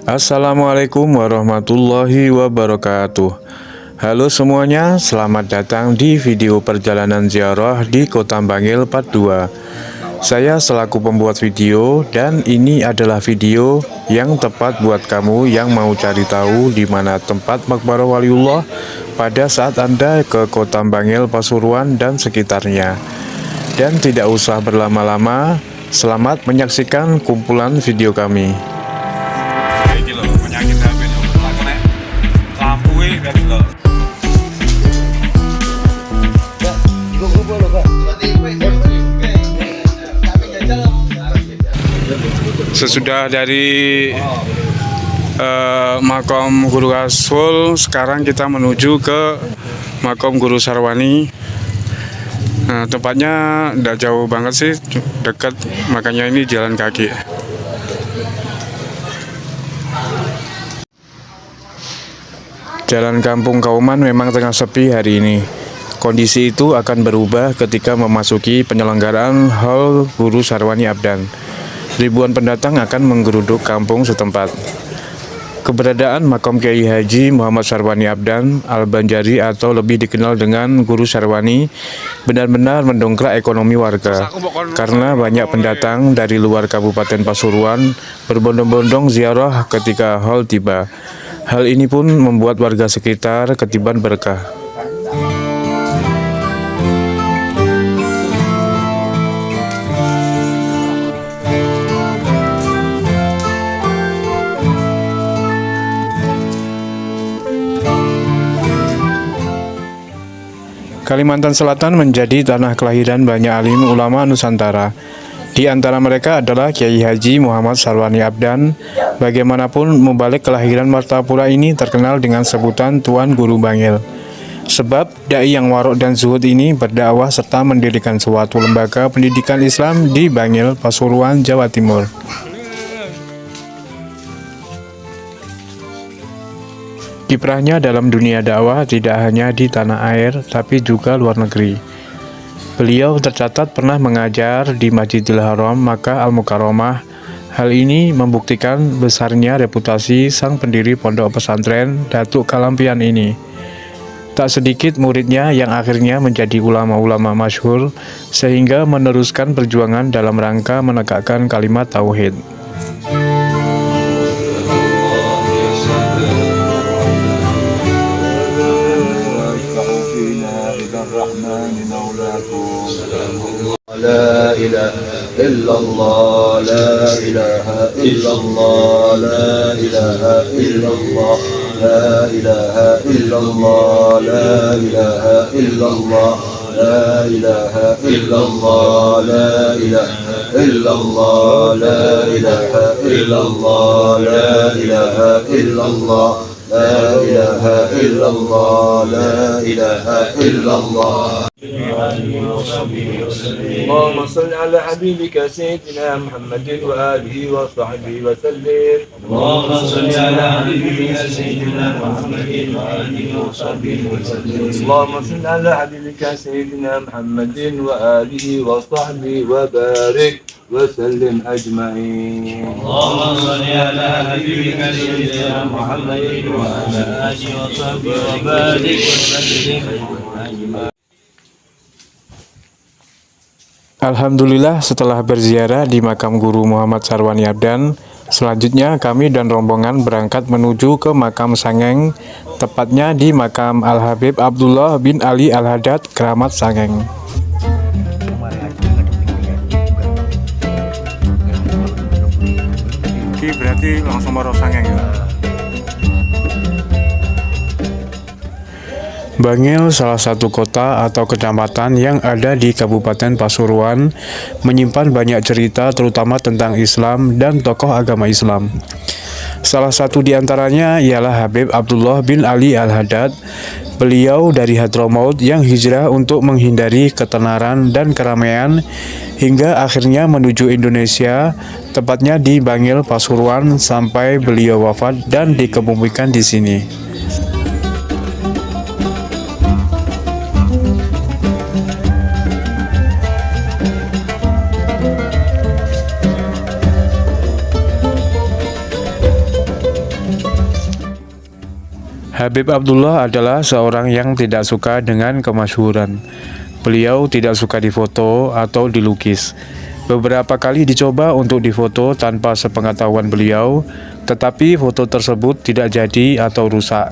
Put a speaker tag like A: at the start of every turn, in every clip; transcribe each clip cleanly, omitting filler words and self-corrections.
A: Assalamualaikum warahmatullahi wabarakatuh. Halo semuanya, selamat datang di video perjalanan ziarah di Kota Bangil Part 2. Saya selaku pembuat video dan ini adalah video yang tepat buat kamu yang mau cari tahu di mana tempat Maqbarah Waliullah pada saat Anda ke Kota Bangil, Pasuruan dan sekitarnya. Dan tidak usah berlama-lama, selamat menyaksikan kumpulan video kami. Sesudah dari Makom Guru Aswul, sekarang kita menuju ke Makom Guru Sarwani. Nah, tempatnya tidak jauh banget sih, dekat, makanya ini jalan kaki. Jalan Kampung Kauman memang tengah sepi hari ini. Kondisi itu akan berubah ketika memasuki penyelenggaraan Hall Guru Sarwani Abdan. Ribuan pendatang akan menggeruduk kampung setempat. Keberadaan Makom Kiai Haji Muhammad Sarwani Abdan Al-Banjari atau lebih dikenal dengan Guru Sarwani benar-benar mendongkrak ekonomi warga karena banyak pendatang dari luar Kabupaten Pasuruan berbondong-bondong ziarah ketika haul tiba. Hal ini pun membuat warga sekitar ketiban berkah. Kalimantan Selatan menjadi tanah kelahiran banyak alim ulama Nusantara. Di antara mereka adalah Kiai Haji Muhammad Sarwani Abdan. Bagaimanapun, mubalik kelahiran Martapura ini terkenal dengan sebutan Tuan Guru Bangil. Sebab dai yang warok dan zuhud ini berdakwah serta mendirikan suatu lembaga pendidikan Islam di Bangil, Pasuruan, Jawa Timur. Kiprahnya dalam dunia dakwah tidak hanya di tanah air, tapi juga luar negeri. Beliau tercatat pernah mengajar di Masjidil Haram, Makkah Al-Mukarramah. Hal ini membuktikan besarnya reputasi sang pendiri pondok pesantren Datuk Kalampian ini. Tak sedikit muridnya yang akhirnya menjadi ulama-ulama masyhur, sehingga meneruskan perjuangan dalam rangka menegakkan kalimat tauhid.
B: لا إله إلا الله لا إله إلا الله لا إله إلا الله لا إله إلا الله لا إله إلا الله لا إله إلا الله لا إله إلا الله لا إله إلا الله لا إله إلا الله لا إله إلا الله لا إله إلا الله. اللهم صل على حبيبك سيدنا محمد وآله وصحبه وسلم.
C: اللهم صل على حبيبك سيدنا محمد وآله وصحبه وسلم.
B: اللهم صل على حبيبك سيدنا محمد وآله وصحبه وبارك وسلم أجمعين.
C: اللهم صل على حبيبك سيدنا محمد وعلى آله وصحبه وبارك وسلم أجمعين.
A: Alhamdulillah, setelah berziarah di makam Guru Muhammad Sarwani Abdan, selanjutnya kami dan rombongan berangkat menuju ke makam Sangeng, tepatnya di makam Al-Habib Abdullah bin Ali Al-Haddad, Keramat Sangeng. Ini berarti langsung baru Sangeng ya? Bangil, salah satu kota atau kecamatan yang ada di Kabupaten Pasuruan, menyimpan banyak cerita terutama tentang Islam dan tokoh agama Islam. Salah satu di antaranya ialah Habib Abdullah bin Ali Al-Haddad. Beliau dari Hadramaut yang hijrah untuk menghindari ketenaran dan keramaian hingga akhirnya menuju Indonesia, tepatnya di Bangil, Pasuruan, sampai beliau wafat dan dikebumikan di sini. Habib Abdullah adalah seorang yang tidak suka dengan kemasyhuran. Beliau tidak suka difoto atau dilukis. Beberapa kali dicoba untuk difoto tanpa sepengetahuan beliau, tetapi foto tersebut tidak jadi atau rusak.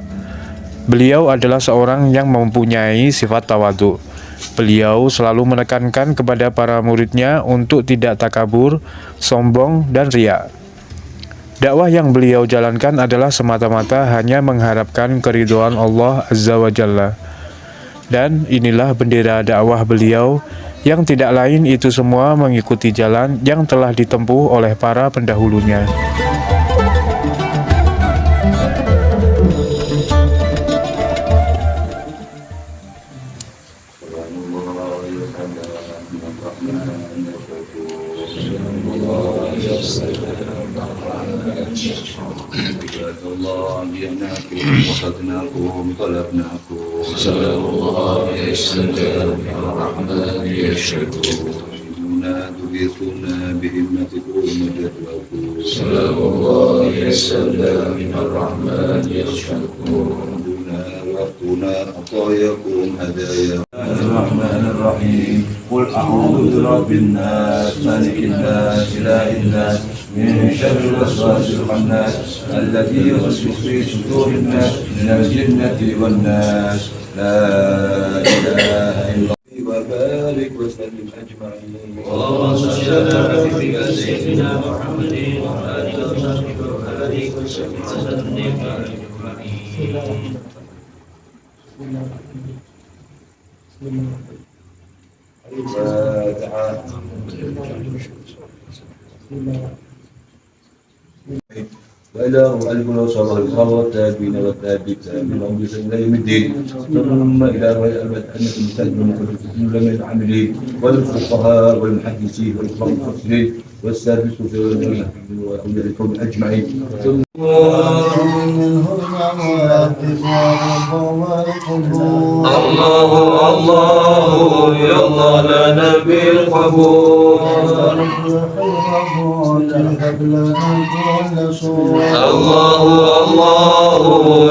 A: Beliau adalah seorang yang mempunyai sifat tawadhu. Beliau selalu menekankan kepada para muridnya untuk tidak takabur, sombong, dan riya. Dakwah yang beliau jalankan adalah semata-mata hanya mengharapkan keridhaan Allah Azza wa Jalla. Dan inilah bendera dakwah beliau yang tidak lain itu semua mengikuti jalan yang telah ditempuh oleh para pendahulunya.
B: الله جئناكم وصدناكم طلبناكم
C: سلام الله يسلم الرحمن يشهدون
B: تغيثنا بهمتكم وجدوكم
C: سلام الله يسلم الرحمن يشهدون
B: وقتنا عطاياكم هدايا
C: الرحمن الرحيم قل أعوذ برب الناس ملك الناس إله الناس من شر الوسواس الخناس الذي يوسوس في صدور الناس من الجنة والناس لا إله إلا الله
B: وبارك وسلم أجمعين
C: اللهم صل على حبيبك سيدنا محمد وآله وصحبه وآله وسلم
B: وإلى القلب وصبر الخبر والتابين والتابين من أمر إلى يوم الدين ثم إلى الأبد أنكم تسلمون لم العاملين والفقهاء والمحدثين والمفسرين والسادس في وأوليائكم أجمعين
C: الله الله يا الله لنا بالقبول الله الله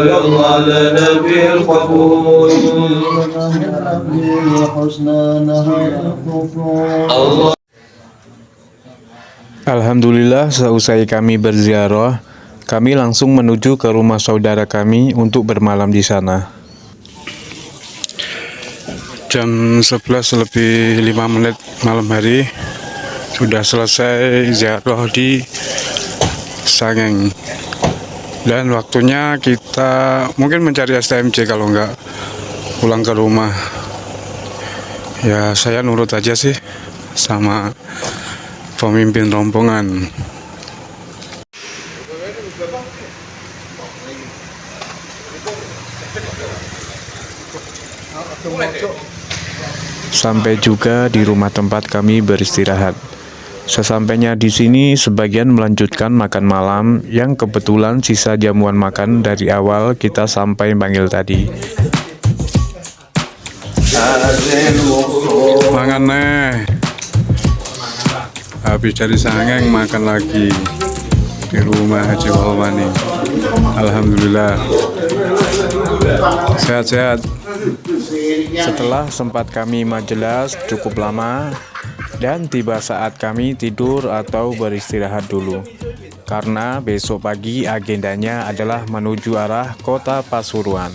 C: يا الله لنا بالقبول الله.
A: Alhamdulillah, seusai kami berziarah, kami langsung menuju ke rumah saudara kami untuk bermalam di sana. Jam 11 lebih 5 menit malam hari, sudah selesai ziarah di Sangeng. Dan waktunya kita mungkin mencari STMJ kalau enggak pulang ke rumah. Ya saya nurut aja sih sama pemimpin rombongan. Sampai juga di rumah tempat kami beristirahat. Sesampainya di sini, sebagian melanjutkan makan malam yang kebetulan sisa jamuan makan dari awal kita sampai Bangil tadi. Mangan nih. Habis dari Sangeng makan lagi di rumah Haji Walwani. Alhamdulillah sehat-sehat. Setelah sempat kami majelis cukup lama dan tiba saat kami tidur atau beristirahat dulu, karena besok pagi agendanya adalah menuju arah kota Pasuruan.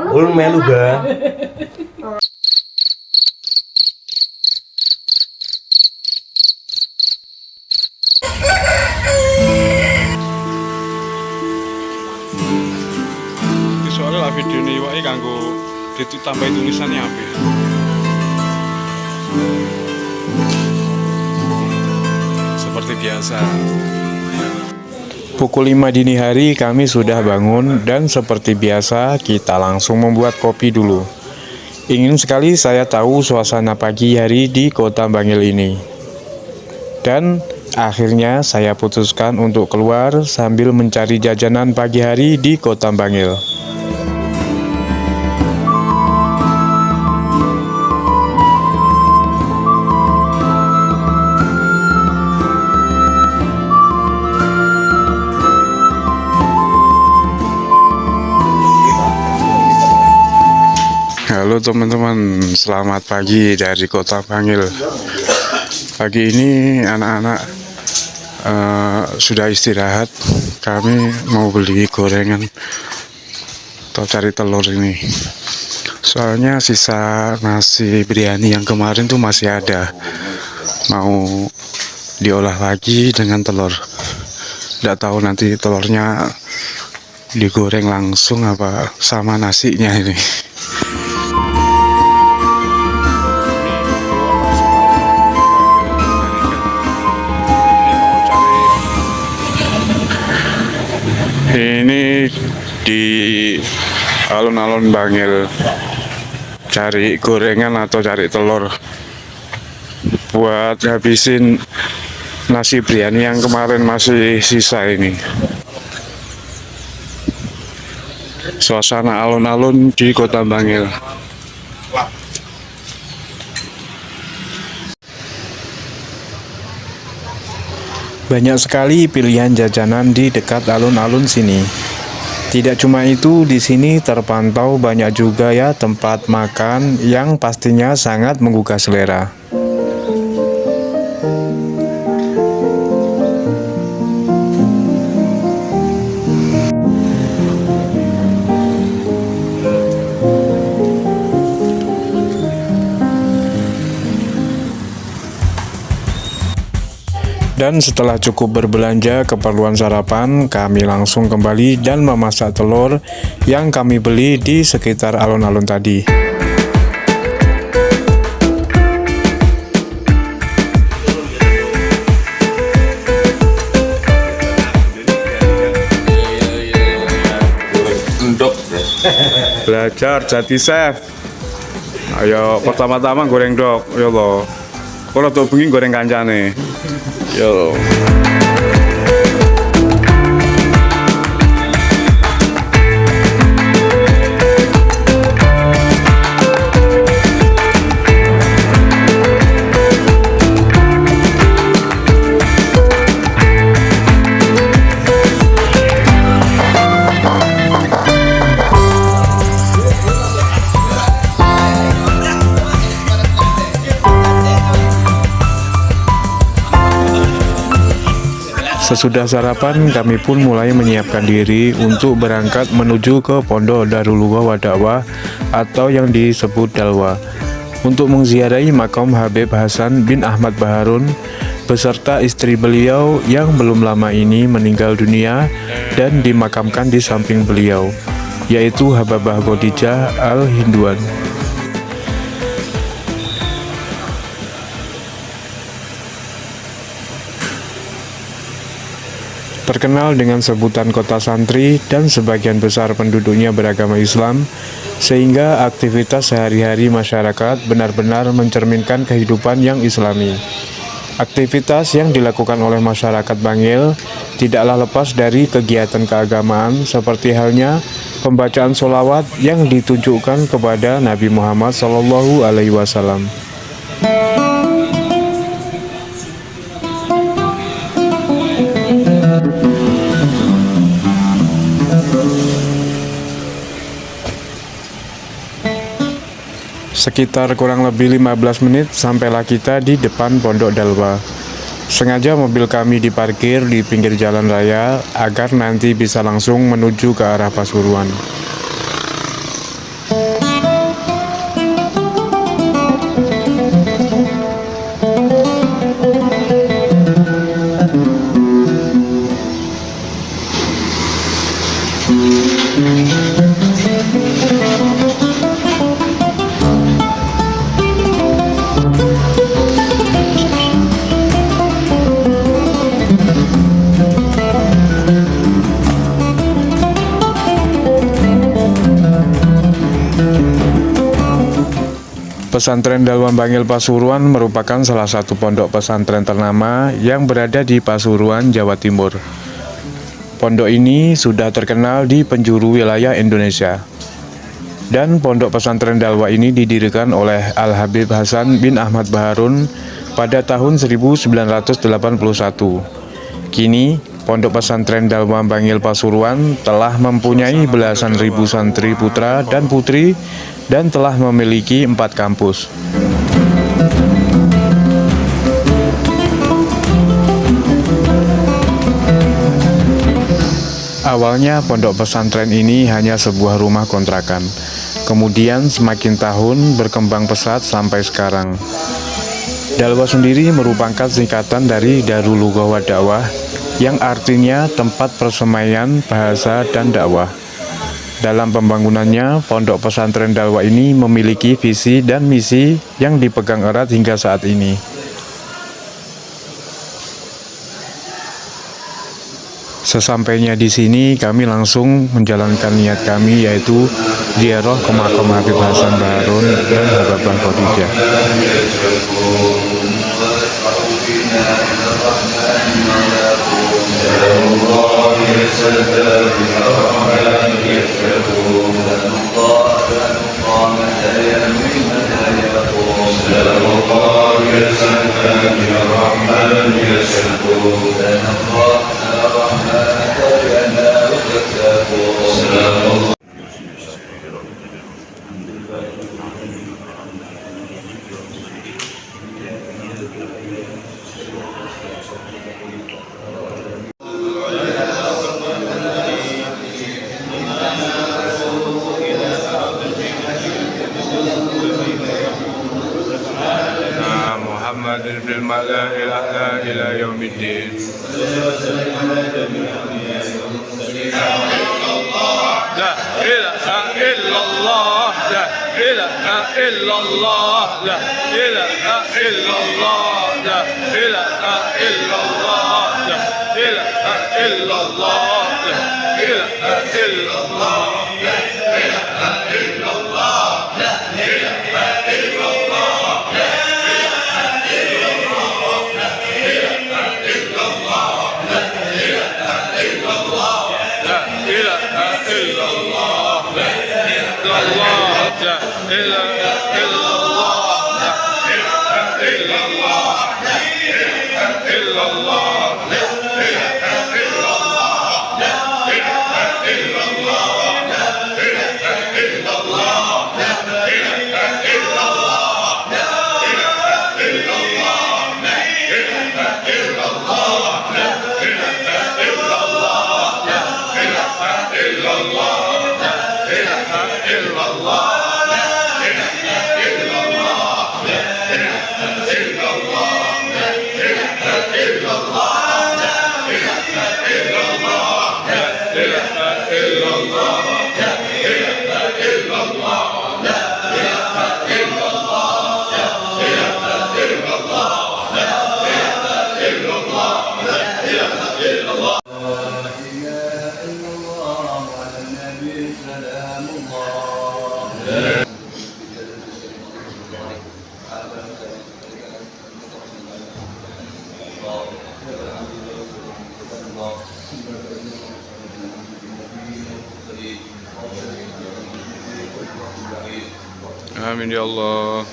B: Ulun melu ga?
A: Soalnya lah video ini wae kanggo ditambahi tulisannya apa? Seperti biasa. Pukul 5 dini hari kami sudah bangun dan seperti biasa kita langsung membuat kopi dulu. Ingin sekali saya tahu suasana pagi hari di kota Bangil ini. Dan akhirnya saya putuskan untuk keluar sambil mencari jajanan pagi hari di kota Bangil. Halo teman-teman, selamat pagi dari Kota Bangil. Pagi ini anak-anak sudah istirahat. Kami mau beli gorengan atau cari telur ini. Soalnya sisa nasi biryani yang kemarin tuh masih ada. Mau diolah lagi dengan telur. Nggak tahu nanti telurnya digoreng langsung apa sama nasinya ini. Ini di alun-alun Bangil, cari gorengan atau cari telur buat habisin nasi biryani yang kemarin masih sisa ini. Suasana alun-alun di Kota Bangil. Banyak sekali pilihan jajanan di dekat alun-alun sini. Tidak cuma itu, di sini terpantau banyak juga ya tempat makan yang pastinya sangat menggugah selera. Dan setelah cukup berbelanja keperluan sarapan, kami langsung kembali dan memasak telur yang kami beli di sekitar alun-alun tadi. Belajar jadi chef. Ayo pertama-tama goreng dok, ya lo. Kalau tuh bengi goreng kancane. Yo. Sesudah sarapan, kami pun mulai menyiapkan diri untuk berangkat menuju ke Pondok Darul Lughah wa Dakwah atau yang disebut Dalwa untuk mengziarahi makam Habib Hasan bin Ahmad Baharun beserta istri beliau yang belum lama ini meninggal dunia dan dimakamkan di samping beliau, yaitu Hababah Khadijah Al-Hinduan. Terkenal dengan sebutan kota santri dan sebagian besar penduduknya beragama Islam, sehingga aktivitas sehari-hari masyarakat benar-benar mencerminkan kehidupan yang Islami. Aktivitas yang dilakukan oleh masyarakat Bangil tidaklah lepas dari kegiatan keagamaan seperti halnya pembacaan sholawat yang ditujukan kepada Nabi Muhammad SAW. Sekitar kurang lebih 15 menit sampailah kita di depan Pondok Dalwa. Sengaja mobil kami diparkir di pinggir jalan raya agar nanti bisa langsung menuju ke arah Pasuruan. Pesantren Dalwa Bangil Pasuruan merupakan salah satu pondok pesantren ternama yang berada di Pasuruan, Jawa Timur. Pondok ini sudah terkenal di penjuru wilayah Indonesia. Dan pondok pesantren Dalwa ini didirikan oleh Al-Habib Hasan bin Ahmad Baharun pada tahun 1981. Kini, Pondok Pesantren Dalwa Bangil Pasuruan telah mempunyai belasan ribu santri putra dan putri dan telah memiliki 4 kampus. Awalnya pondok pesantren ini hanya sebuah rumah kontrakan. Kemudian semakin tahun berkembang pesat sampai sekarang. Dalwa sendiri merupakan singkatan dari Darul Lughah wa Dakwah yang artinya tempat persemaian bahasa dan dakwah. Dalam pembangunannya, pondok pesantren Dalwa ini memiliki visi dan misi yang dipegang erat hingga saat ini. Sesampainya di sini, kami langsung menjalankan niat kami, yaitu ziarah ke makam Habib Hasan Baharun dan Habibah Khadijah. محمد في الملأ الأعلى إلى يوم الدين. لا إله إلا الله، لا إله إلا الله، لا إله إلا الله، لا إله إلا الله، لا إله إلا الله، لا إله إلا الله، لا إله إلا الله، لا إله إلا الله. Amin ya Allah.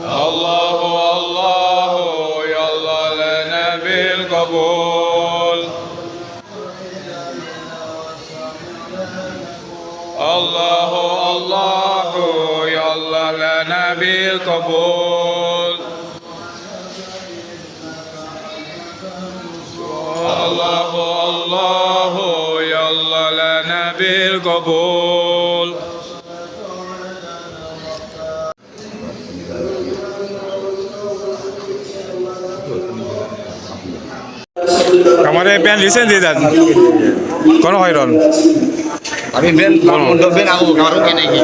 A: Allahu Allahu ya Allah lana bil qabul. Allahu Allahu ya Allah lana bil qabul. Allahu Allahu ya Allah lana bil qabul. Kamare pen listen di dan. Kono khairon.
B: Tapi ben untuk ben aku karo kene iki.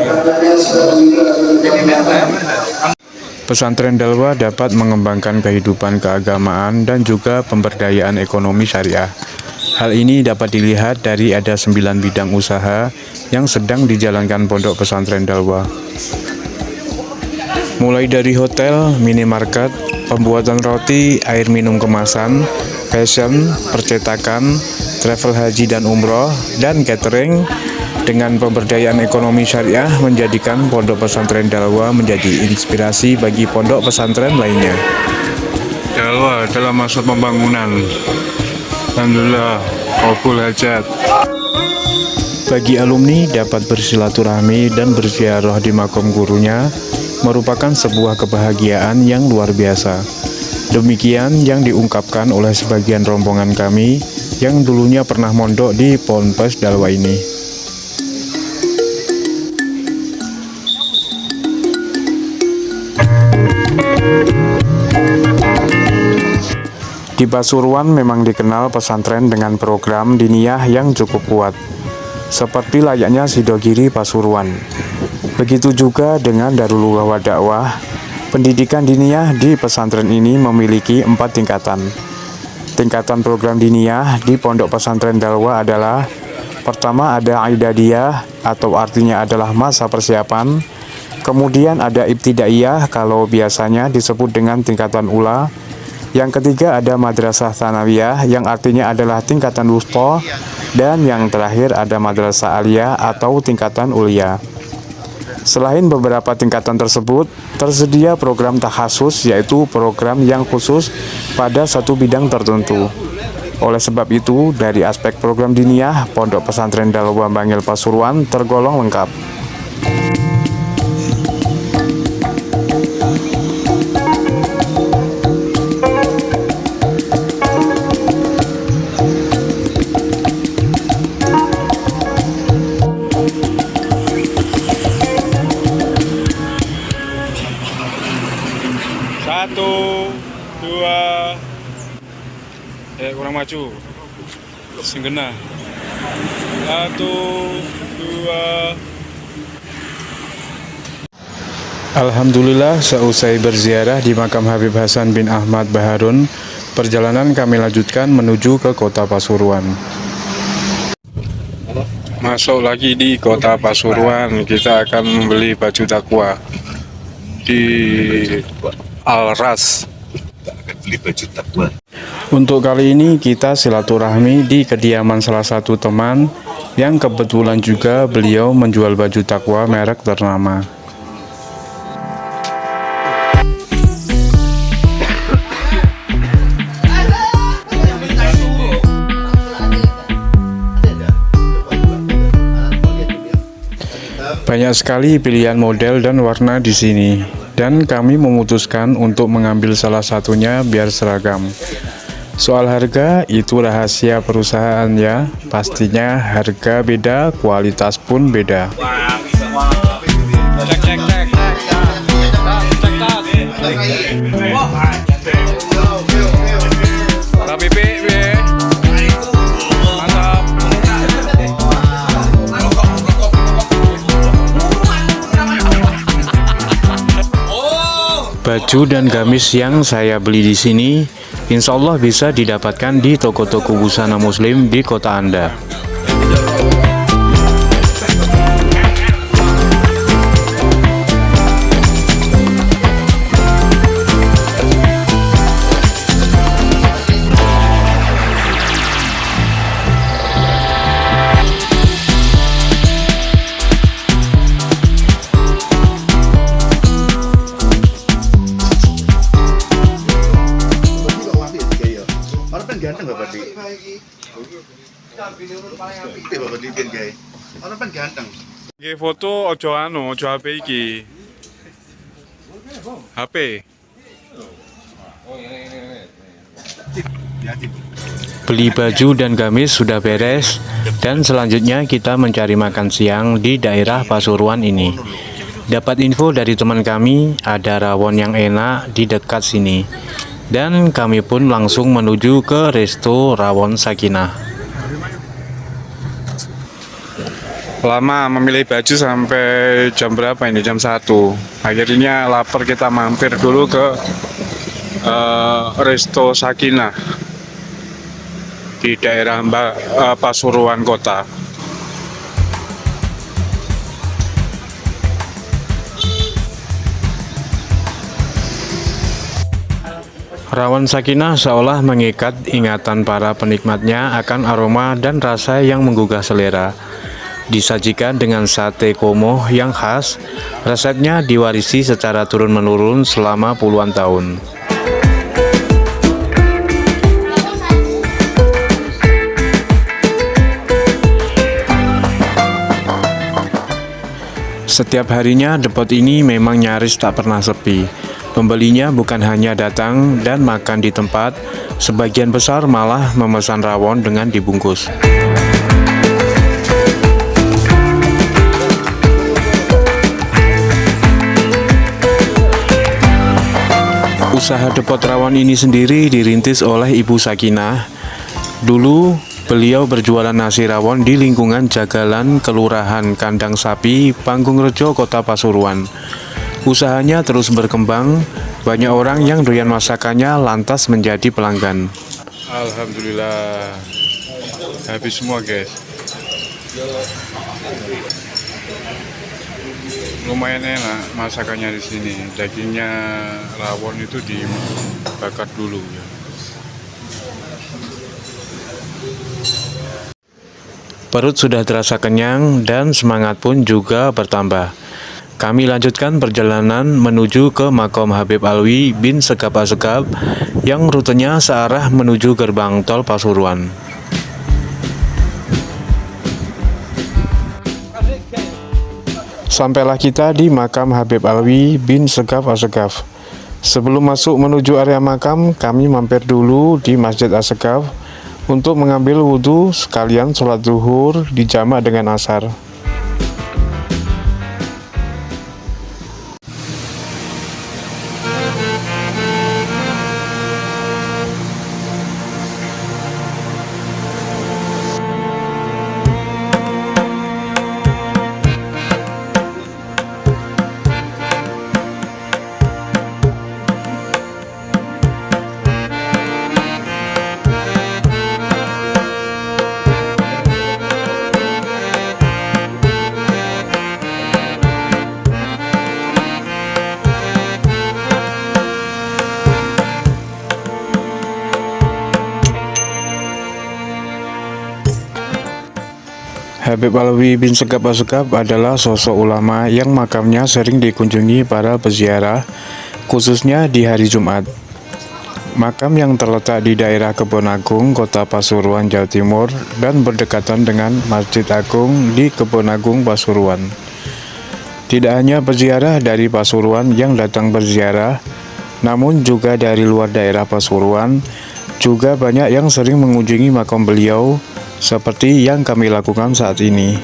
A: Pesantren Dalwa dapat mengembangkan kehidupan keagamaan dan juga pemberdayaan ekonomi syariah. Hal ini dapat dilihat dari ada 9 bidang usaha yang sedang dijalankan Pondok Pesantren Dalwa. Mulai dari hotel, minimarket, pembuatan roti, air minum kemasan, fashion, percetakan, travel haji dan umroh, dan catering. Dengan pemberdayaan ekonomi syariah menjadikan Pondok Pesantren Dalwa menjadi inspirasi bagi pondok pesantren lainnya. Dalwa dalam masa pembangunan. Alhamdulillah, qabul hajat. Bagi alumni dapat bersilaturahmi dan berziarah di makom gurunya merupakan sebuah kebahagiaan yang luar biasa. Demikian yang diungkapkan oleh sebagian rombongan kami yang dulunya pernah mondok di Ponpes Dalwa ini. Di Pasuruan memang dikenal pesantren dengan program diniyah yang cukup kuat, seperti layaknya Sidogiri Pasuruan. Begitu juga dengan Darul Lughah wa Dakwah. Pendidikan diniyah di pesantren ini memiliki 4 tingkatan. Tingkatan program diniyah di Pondok Pesantren Dalwa adalah: pertama ada Idadiyah atau artinya adalah masa persiapan. Kemudian ada Ibtidaiyah kalau biasanya disebut dengan tingkatan ula. Yang ketiga ada Madrasah Tsanawiyah yang artinya adalah tingkatan wusta, dan yang terakhir ada Madrasah Aliyah atau tingkatan ulia. Selain beberapa tingkatan tersebut, tersedia program takhasus, yaitu program yang khusus pada satu bidang tertentu. Oleh sebab itu, dari aspek program diniyah, Pondok Pesantren Dalwa Bangil Pasuruan tergolong lengkap. Satu, dua, kurang maju, singgena. Satu, dua. Alhamdulillah, seusai berziarah di makam Habib Hasan bin Ahmad Baharun, perjalanan kami lanjutkan menuju ke kota Pasuruan. Masuk lagi di kota Pasuruan, kita akan membeli baju takwa di Al-Ras. Untuk kali ini kita silaturahmi di kediaman salah satu teman yang kebetulan juga beliau menjual baju takwa merek ternama. Banyak sekali pilihan model dan warna di sini, dan kami memutuskan untuk mengambil salah satunya biar seragam. Soal harga itu rahasia perusahaan ya, pastinya harga beda, kualitas pun beda. Baju dan gamis yang saya beli di sini, insya Allah bisa didapatkan di toko-toko busana muslim di kota Anda.
D: Ganteng Bapak Di. Piye Bapak Di ben gawe? Ono kan ganteng.
A: Nggih foto ojo HP iki. HP. Beli baju dan gamis sudah beres, dan selanjutnya kita mencari makan siang di daerah Pasuruan ini. Dapat info dari teman kami ada rawon yang enak di dekat sini. Dan kami pun langsung menuju ke Resto Rawon Sakinah. Lama memilih baju sampai jam berapa ini? Jam 1. Akhirnya lapar, kita mampir dulu ke Resto Sakinah di daerah Pasuruan Kota. Rawon sakinah seolah mengikat ingatan para penikmatnya akan aroma dan rasa yang menggugah selera. Disajikan dengan sate komoh yang khas, resepnya diwarisi secara turun-menurun selama puluhan tahun. Setiap harinya depot ini memang nyaris tak pernah sepi. Pembelinya bukan hanya datang dan makan di tempat, sebagian besar malah memesan rawon dengan dibungkus. Usaha depot rawon ini sendiri dirintis oleh Ibu Sakinah. Dulu beliau berjualan nasi rawon di lingkungan Jagalan Kelurahan Kandang Sapi, Panggungrejo, Kota Pasuruan. Usahanya terus berkembang, banyak orang yang doyan masakannya lantas menjadi pelanggan. Alhamdulillah, habis semua guys. Lumayan enak masakannya di sini. Dagingnya rawon itu dibakar dulu ya. Perut sudah terasa kenyang dan semangat pun juga bertambah. Kami lanjutkan perjalanan menuju ke makam Habib Alwi bin Segaf Asegaf yang rutenya searah menuju gerbang tol Pasuruan. Sampailah kita di makam Habib Alwi bin Segaf Asegaf. Sebelum masuk menuju area makam, kami mampir dulu di Masjid Asegaf untuk mengambil wudhu sekalian sholat zuhur dijamak dengan asar. Habib Alwi bin Segaf Asegaf adalah sosok ulama yang makamnya sering dikunjungi para peziarah, khususnya di hari Jumat. Makam yang terletak di daerah Kebon Agung, Kota Pasuruan, Jawa Timur, dan berdekatan dengan Masjid Agung di Kebon Agung, Pasuruan. Tidak hanya peziarah dari Pasuruan yang datang berziarah, namun juga dari luar daerah Pasuruan, juga banyak yang sering mengunjungi makam beliau, seperti yang kami lakukan saat ini.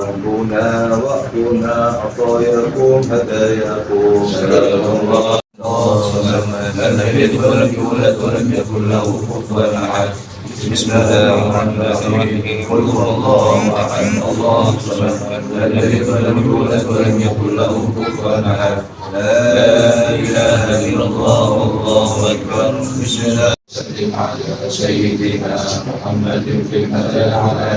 C: ربنا وأعطنا عطاياكم هداياكم سلام الله الذي لم يولد ولم يكن له كفوا أحد بسم الله الرحمن الرحيم قل هو الله أحد الله الصمد الذي لم يولد ولم يكن له كفوا أحد لا إله إلا الله والله أكبر بسم الله سلم على سيدنا محمد في المدى على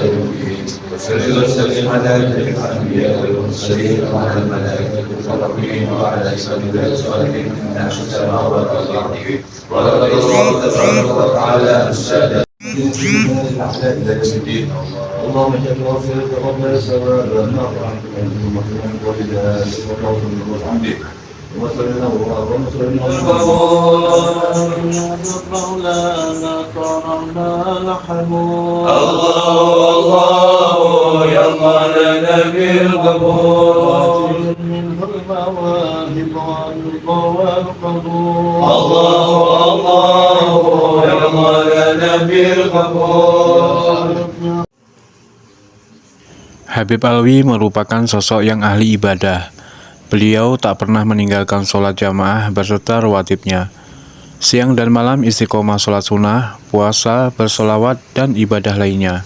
C: يوم الدين وسلم على الأنبياء والمرسلين وعلى الملائكة المقربين وعلى سائر الصالحين من السماوات والأرض ولقد الله تبارك وتعالى السادة اللهم اجعل وفيك قبل السماء والنار وحمدك وصلنا وصلنا مولانا كرمنا نحمد الله يا مولانا بالقبول منه المواهب والرضا والقبول الله يا مولانا بالقبول.
A: Habib Alwi merupakan sosok yang ahli ibadah. Beliau tak pernah meninggalkan sholat jamaah beserta rawatibnya. Siang dan malam istiqomah sholat sunnah, puasa, bersolawat, dan ibadah lainnya.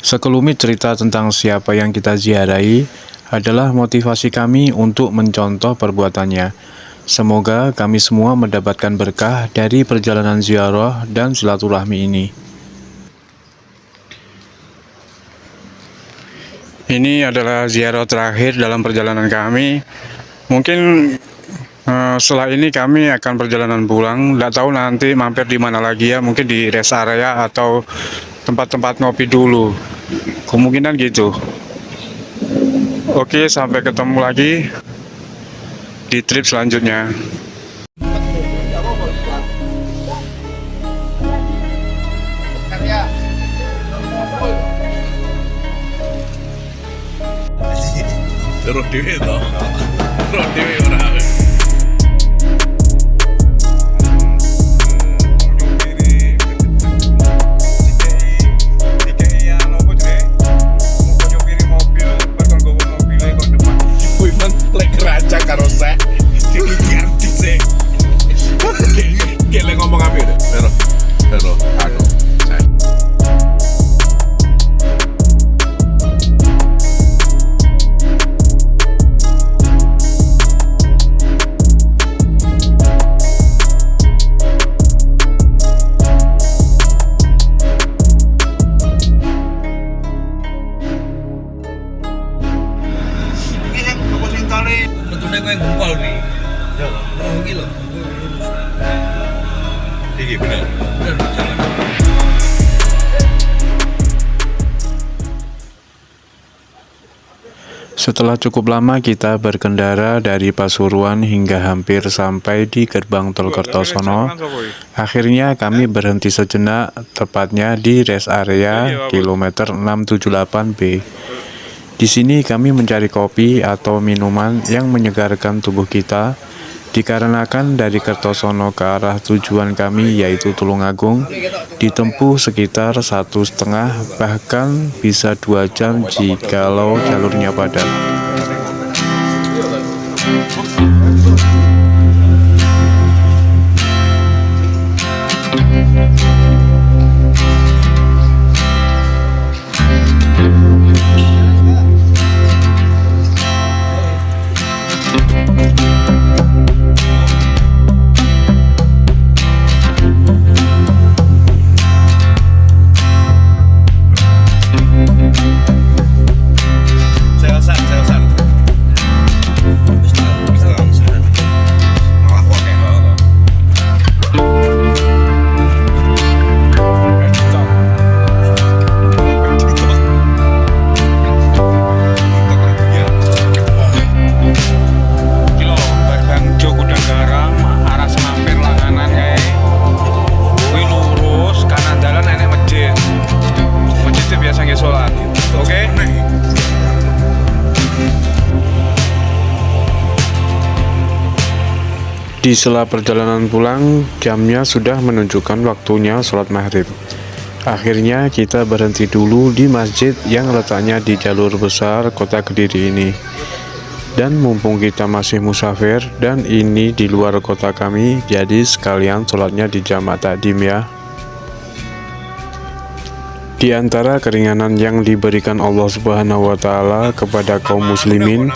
A: Sekelumit cerita tentang siapa yang kita ziarahi adalah motivasi kami untuk mencontoh perbuatannya. Semoga kami semua mendapatkan berkah dari perjalanan ziarah dan silaturahmi ini. Ini adalah ziarah terakhir dalam perjalanan kami. Mungkin setelah ini kami akan perjalanan pulang. Nggak tahu nanti mampir di mana lagi ya. Mungkin di rest area atau tempat-tempat ngopi dulu. Kemungkinan gitu. Oke, sampai ketemu lagi di trip selanjutnya.
C: Terus dhewe to. Terus dhewe ora. Betulnya gue ngumpul nih. Ya lah. Oh, iki lho. Iki bener. Bener jalan.
A: Setelah cukup lama kita berkendara dari Pasuruan hingga hampir sampai di gerbang tol Kertosono, akhirnya kami berhenti sejenak, tepatnya di rest area kilometer 678B. Di sini kami mencari kopi atau minuman yang menyegarkan tubuh kita, dikarenakan dari Kertosono ke arah tujuan kami yaitu Tulungagung ditempuh sekitar 1,5 bahkan bisa 2 jam jikalau jalurnya padat. Di sela perjalanan pulang, jamnya sudah menunjukkan waktunya sholat maghrib. Akhirnya kita berhenti dulu di masjid yang letaknya di jalur besar kota Kediri ini. Dan mumpung kita masih musafir dan ini di luar kota kami, jadi sekalian sholatnya di jamak takdim ya. Di antara keringanan yang diberikan Allah Subhanahu wa Ta'ala kepada kaum muslimin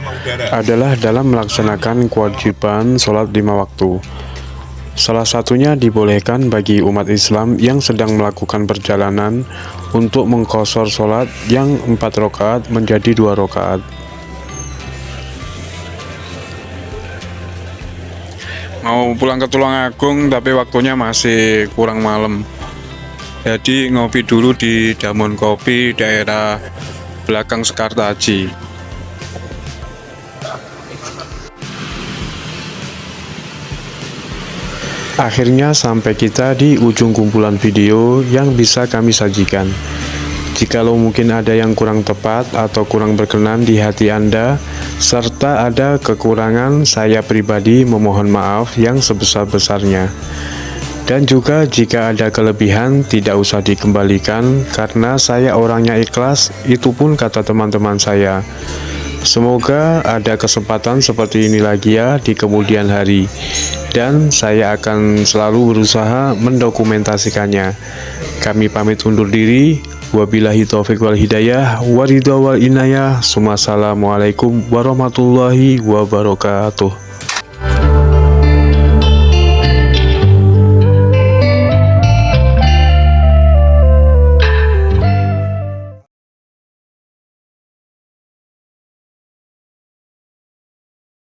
A: adalah dalam melaksanakan kewajiban sholat 5 waktu. Salah satunya dibolehkan bagi umat Islam yang sedang melakukan perjalanan untuk mengqashar sholat yang 4 rakaat menjadi 2 rakaat. Mau pulang ke Tulungagung tapi waktunya masih kurang malam. Jadi ngopi dulu di Damon Kopi daerah belakang Sekartaji. Akhirnya sampai kita di ujung kumpulan video yang bisa kami sajikan. Jikalau mungkin ada yang kurang tepat atau kurang berkenan di hati Anda, serta ada kekurangan, saya pribadi memohon maaf yang sebesar-besarnya. Dan juga jika ada kelebihan tidak usah dikembalikan karena saya orangnya ikhlas, itu pun kata teman-teman saya. Semoga ada kesempatan seperti ini lagi ya di kemudian hari, dan saya akan selalu berusaha mendokumentasikannya. Kami pamit undur diri. Wabillahi taufiq wal hidayah, waridha wal inayah. Wassalamualaikum warahmatullahi wabarakatuh.